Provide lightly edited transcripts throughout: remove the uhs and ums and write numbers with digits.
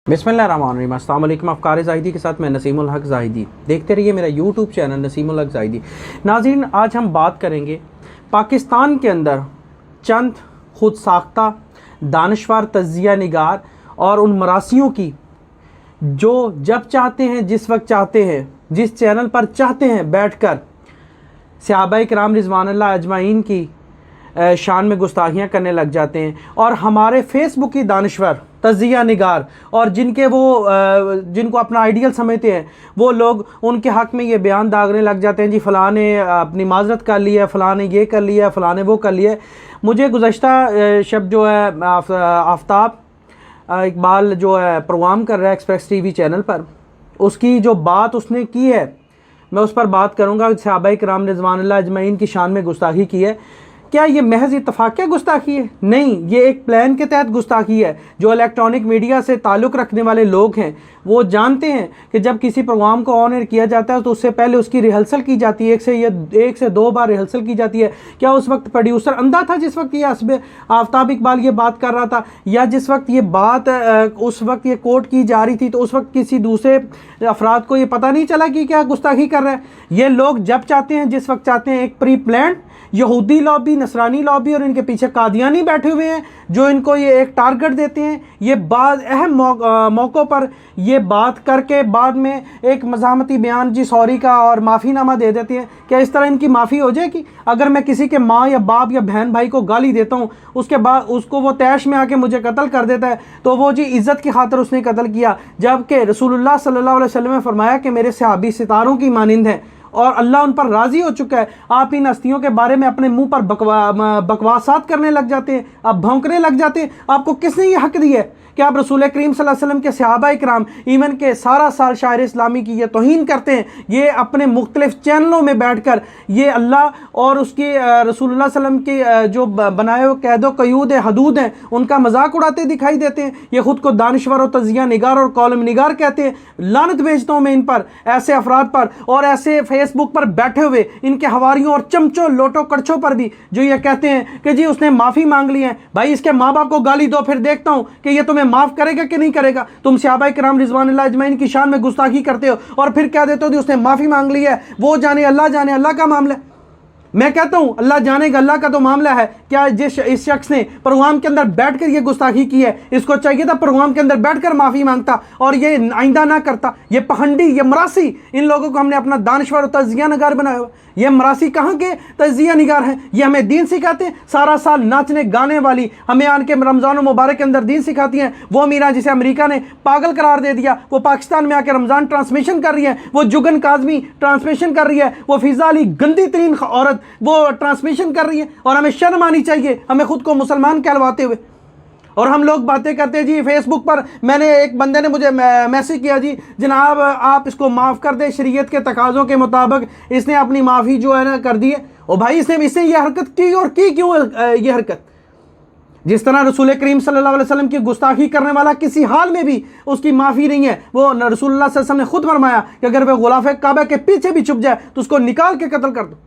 बिस्मिल्लाहिर्रहमानिर्रहीम। अस्सलाम वालेकुम। अफकार ज़ाहिदी के साथ मैं नसीमुल हक ज़ाहिदी। देखते रहिए मेरा यूट्यूब चैनल नसीमुल हक ज़ाहिदी। नाज़रीन, आज हम बात करेंगे पाकिस्तान के अंदर चंद खुद साख्ता दानिशवर तज़िया निगार और उन मरासियों की जो जब चाहते हैं, जिस वक्त चाहते हैं, जिस चैनल पर चाहते हैं बैठकर सहाबाए किराम रिज़वानुल्लाह अजमाइन की शान में गुस्ताखियाँ करने लग जाते हैं। और हमारे फेसबुक की दानिशवर तज़िया निगार और जिनको अपना आइडियल समझते हैं वो लोग उनके हक़ में ये बयान दागने लग जाते हैं, जी फ़लाँ ने अपनी माज़रत कर ली है, फ़लाँ ने ये कर लिया है, फ़लाँ ने वो कर लिया है। मुझे गुज़श्ता शब जो है आफ्ताब इकबाल जो है प्रोग्राम कर रहा है एक्सप्रेस टीवी चैनल पर, उसकी जो बात उसने की है मैं उस पर बात करूँगा। सहाबाए किराम रिज़वानुल्लाह अजमईन की शान में गुस्ताखी की है। क्या ये महज इत्तफाक़िया गुस्ताखी है? नहीं, ये एक प्लान के तहत गुस्ताखी है। जो इलेक्ट्रॉनिक मीडिया से ताल्लुक़ रखने वाले लोग हैं वो जानते हैं कि जब किसी प्रोग्राम को ऑन एयर किया जाता है तो उससे पहले उसकी रिहर्सल की जाती है, एक से दो बार रिहर्सल की जाती है। क्या उस वक्त प्रोड्यूसर अंधा था जिस वक्त ये आफ्ताब इकबाल ये बात कर रहा था, या जिस वक्त ये बात उस वक्त ये कोट की जा रही थी तो उस वक्त किसी दूसरे अफराद को ये पता नहीं चला कि क्या गुस्ताखी कर रहा है? ये लोग जब चाहते हैं, जिस वक्त चाहते हैं, एक प्री प्लान्ड यहूदी लॉबी, नसरानी लॉबी और इनके पीछे कादियानी बैठे हुए हैं जो इनको ये एक टारगेट देते हैं। ये बाद अहम मौक़ों पर ये बात करके बाद में एक मज़ामती बयान जी सॉरी का और माफ़ीनामा दे देते हैं। क्या इस तरह इनकी माफ़ी हो जाएगी? अगर मैं किसी के माँ या बाप या बहन भाई को गाली देता हूँ, उसके बाद उसको वो तैश में आके मुझे कत्ल कर देता है तो वो जी इज़्ज़त की खातिर उसने कत्ल किया, जबकि रसूलुल्लाह सल्लल्लाहु अलैहि वसल्लम ने फरमाया कि मेरे सहाबी सितारों की मानिंद हैं और अल्लाह उन पर राज़ी हो चुका है। आप इन हस्तियों के बारे में अपने मुंह पर बकवासात करने लग जाते हैं, आप भौंकने लग जाते हैं। आपको किसने ये हक़ दिया है कि आप रसूल करीम सल्लल्लाहु अलैहि वसल्लम के सहाबाए किराम इवन के सारा साल शायर इस्लामी की ये तौहीन करते हैं? ये अपने मुख्तलिफ़ चैनलों में बैठकर ये अल्लाह और उसके रसूलुल्लाह सल्लल्लाहु अलैहि वसल्लम के जो बनाए हुए कैदो क़यूद हदूद हैं उनका मजाक उड़ाते दिखाई देते हैं। ये ख़ुद को दानिशवर और तज़िया निगार और कॉलम निगार कहते हैं। लानत भेजता हूँ मैं इन पर, ऐसे अफराद पर और ऐसे फेसबुक पर बैठे हुए इनके हवारियों और चमचों लोटो कड़छों पर भी जो ये कहते हैं कि जी उसने माफ़ी मांग ली है। भाई इसके माँ बाप को गाली दो, फिर देखता हूँ कि ये तुम्हें माफ़ करेगा कि नहीं करेगा। तुम सहाबाए किराम रिज़वानुल्लाह अजमईन की शान में गुस्ताखी करते हो और फिर कह देते हो कि उसने माफ़ी मांग ली है। वो जाने, अल्लाह का मामला है। मैं कहता हूँ अल्लाह जानेगा, अल्लाह का तो मामला है। क्या इस शख्स ने प्रोग्राम के अंदर बैठकर ये गुस्ताखी की है, इसको चाहिए था प्रोग्राम के अंदर बैठकर माफ़ी मांगता और ये आइंदा ना करता। ये पखंडी, ये मरासी, इन लोगों को हमने अपना दानिशवर और तज़िया निगार बनाया हुआ। ये मरासी कहाँ के तज़िया निगार हैं? ये हमें दीन सिखाते हैं। सारा साल नाचने गाने वाली हमें आन के रमज़ान मुबारक के अंदर दीन सिखाती हैं। वो मीरा जिसे अमेरिका ने पागल करार दे दिया, वो पाकिस्तान में आकर रमज़ान ट्रांसमिशन कर रही है। वो जुगन काज़मी ट्रांसमिशन कर रही है। वो फ़िज़ा अली गंदी तरीन औरत वो ट्रांसमिशन कर रही है। और हमें शर्म आनी चाहिए हमें खुद को मुसलमान कहलवाते हुए। और हम लोग बातें करते हैं जी फेसबुक पर। मैंने एक बंदे ने मुझे मैसेज किया, जी जनाब आप इसको माफ़ कर दें, शरीयत के तकाज़ों के मुताबिक इसने अपनी माफ़ी जो है ना कर दी है। और भाई इसने ये हरकत की, और की क्यों ये हरकत? जिस तरह रसूल करीम सल्लल्लाहु अलैहि वसल्लम की गुस्ताखी करने वाला किसी हाल में भी उसकी माफ़ी नहीं है। वो रसूलुल्लाह सल्लल्लाहु अलैहि वसल्लम ने खुद फरमाया कि अगर वह गुलाफ़े काबा के पीछे भी छुप जाए तो उसको निकाल के कत्ल कर दो।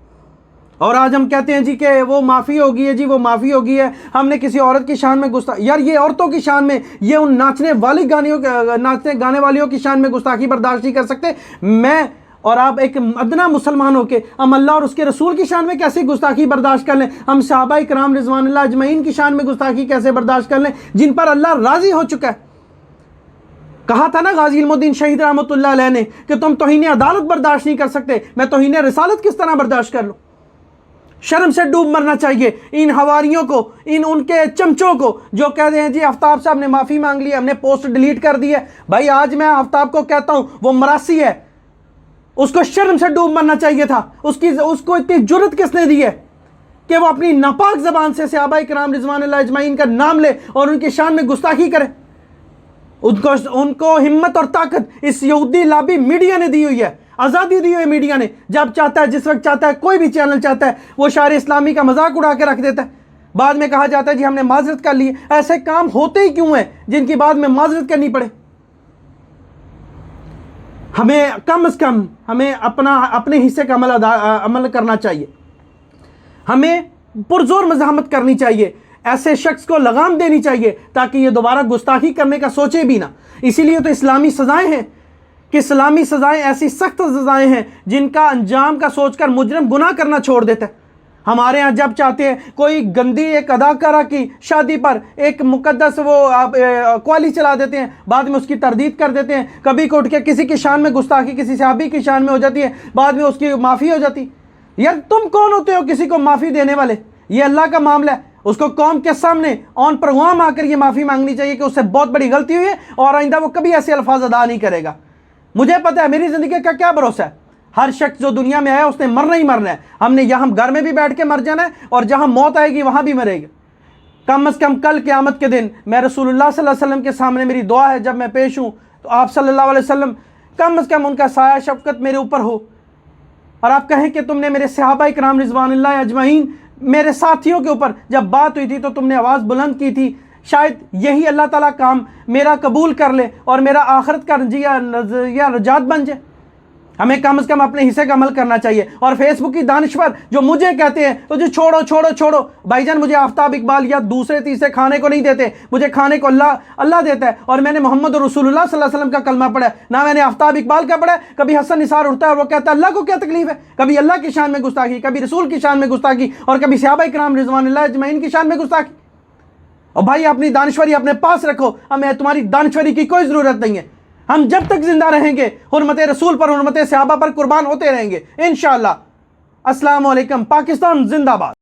और आज हम कहते हैं जी कि वो माफ़ी होगी है, जी वो माफ़ी होगी है, हमने किसी औरत की शान में यार ये औरतों की शान में, ये उन नाचने गाने वालियों की शान में गुस्ताखी बर्दाश्त नहीं कर सकते। मैं और आप एक अदना मुसलमान हो के हम अल्लाह और उसके रसूल की शान में कैसे गुस्ताखी बर्दाश्त कर लें? हम सहाबाए किराम रिज़वानुल्लाह अजमईन की शान में गुस्ताखी कैसे बर्दाश्त कर लें जिन पर अल्लाह राज़ी हो चुका है? कहा था ना गाजी इल्मुद्दीन शहीद रहमतुल्लाह अलैह ने कि तुम तौहीन अदालत बर्दाश्त नहीं कर सकते, मैं तौहीन रिसालत किस तरह बर्दाश्त कर लूँ? शर्म से डूब मरना चाहिए इन हवारियों को, इन उनके चमचों को जो कहते हैं जी आफ्ताब साहब ने माफ़ी मांग ली, हमने पोस्ट डिलीट कर दी है। भाई आज मैं आफ्ताब को कहता हूँ वो मरासी है, उसको शर्म से डूब मरना चाहिए था। उसको इतनी जुर्रत किसने दी है कि वो अपनी नापाक ज़बान से सहाबाए किराम रिज़वानुल्लाह अजमईन का नाम ले और उनकी शान में गुस्ताखी करे? उनको हिम्मत और ताकत इस यहूदी लाबी मीडिया ने दी हुई है, आज़ादी दी हुई है मीडिया ने। जब चाहता है, जिस वक्त चाहता है, कोई भी चैनल चाहता है वो शायर इस्लामी का मजाक उड़ा के रख देता है। बाद में कहा जाता है जी हमने माजरत कर ली। ऐसे काम होते ही क्यों हैं जिनकी बाद में माजरत करनी पड़े? हमें कम से कम हमें अपने हिस्से का अमल करना चाहिए। हमें पुरजोर मज़ाहमत करनी चाहिए। ایسے شخص کو لگام دینی چاہیے تاکہ یہ دوبارہ گستاخی کرنے کا سوچے بھی نہ۔ اسی لیے تو اسلامی سزائیں ہیں کہ اسلامی سزائیں ایسی سخت سزائیں ہیں جن کا انجام کا سوچ کر مجرم گناہ کرنا چھوڑ دیتا ہے۔ ہمارے ہاں جب چاہتے ہیں کوئی گندی ایک اداکارہ کی شادی پر ایک مقدس وہ قوالی چلا دیتے ہیں، بعد میں اس کی تردید کر دیتے ہیں، کبھی کو اٹھ کے کسی کی شان میں گستاخی کسی صحابی کی شان میں ہو جاتی ہے، بعد میں اس کی معافی ہو جاتی۔ یار تم کون ہوتے ہو کسی کو معافی دینے والے؟ یہ اللہ کا معاملہ ہے، اس کو قوم کے سامنے آن پروگرام آ کر یہ معافی مانگنی چاہیے کہ اس سے بہت بڑی غلطی ہوئی ہے اور آئندہ وہ کبھی ایسے الفاظ ادا نہیں کرے گا۔ مجھے پتہ ہے میری زندگی کا کیا بھروسہ ہے، ہر شخص جو دنیا میں آیا اس نے مرنا ہی مرنا ہے، ہم نے یہاں گھر میں بھی بیٹھ کے مر جانا ہے اور جہاں موت آئے گی وہاں بھی مرے گا۔ کم از کم کل قیامت کے دن میں رسول اللہ صلی اللہ علیہ وسلم کے سامنے میری دعا ہے جب میں پیش ہوں تو آپ صلی اللہ علیہ وسلم کم از کم ان کا سایہ شفقت میرے اوپر ہو، اور آپ کہیں کہ تم نے میرے صحابہ کرام رضوان اللہ اجمعین میرے ساتھیوں کے اوپر جب بات ہوئی تھی تو تم نے آواز بلند کی تھی، شاید یہی اللہ تعالیٰ کام میرا قبول کر لے اور میرا آخرت کا نظریہ رجات بن جائے۔ ہمیں کم از کم اپنے حصے کا عمل کرنا چاہیے۔ اور فیس بک کی دانشور جو مجھے کہتے ہیں تو جو چھوڑو بھائی جان، مجھے آفتاب اقبال یا دوسرے تیسرے کھانے کو نہیں دیتے، مجھے کھانے کو اللہ دیتا ہے، اور میں نے محمد رسول اللہ صلی اللہ علیہ وسلم کا کلمہ پڑھا ہے، نہ میں نے آفتاب اقبال کا پڑھا ہے۔ کبھی حسن نثار اٹھتا ہے اور وہ کہتا ہے اللہ کو کیا تکلیف ہے، کبھی اللہ کی شان میں گستاخی، کبھی رسول کی شان میں گستاخی، اور کبھی صحابہ کرام رضوان اللہ اجمعین کی شان میں گستاخی۔ اور بھائی اپنی دانشوری اپنے پاس رکھو، ہمیں تمہاری دانشوری کی کوئی ضرورت نہیں ہے۔ ہم جب تک زندہ رہیں گے حرمت رسول پر، حرمت صحابہ پر قربان ہوتے رہیں گے انشاءاللہ۔ السلام علیکم، پاکستان زندہ باد۔